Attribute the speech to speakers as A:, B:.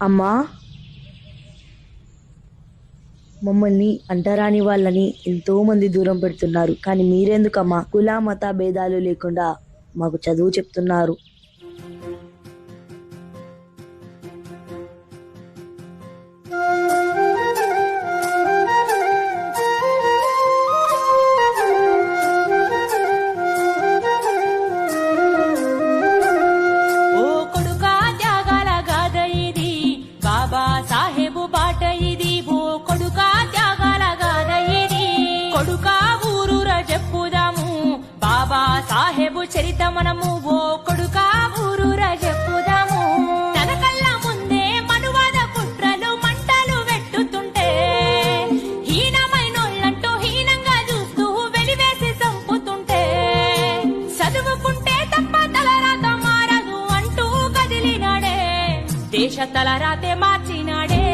A: అమ్మా, మమ్మల్ని అంటరాని వాళ్ళని ఎంతో మంది దూరం పెడుతున్నారు, కానీ మీరెందుకమ్మా కుల మత భేదాలు లేకుండా మాకు చదువు చెప్తున్నారు?
B: ఓ కొడుకా త్యాగాల గాథ ఇది, బాబా సాహెబు బాట ఇది. ఓ కొడుకా త్యాగాల గాథ ఇది, కొడుకా ఊరూర చెప్పుదాము బాబా సాహెబు చరిత మనము. ఓ కొడుకా ఊరూర చెప్పుదాము. తన కళ్ళ ముందే మనువాద కుట్రలు మంటలు వెట్టుతుంటే హీనమైనోళ్ళంటూ హీనంగా చూస్తూ వెలివేసి చంపుతుంటే, చదువుకుంటే తప్ప తలరాత మారదు అంటూ కదిలినాడే, దేశ తలరాతే మార్చినాడే.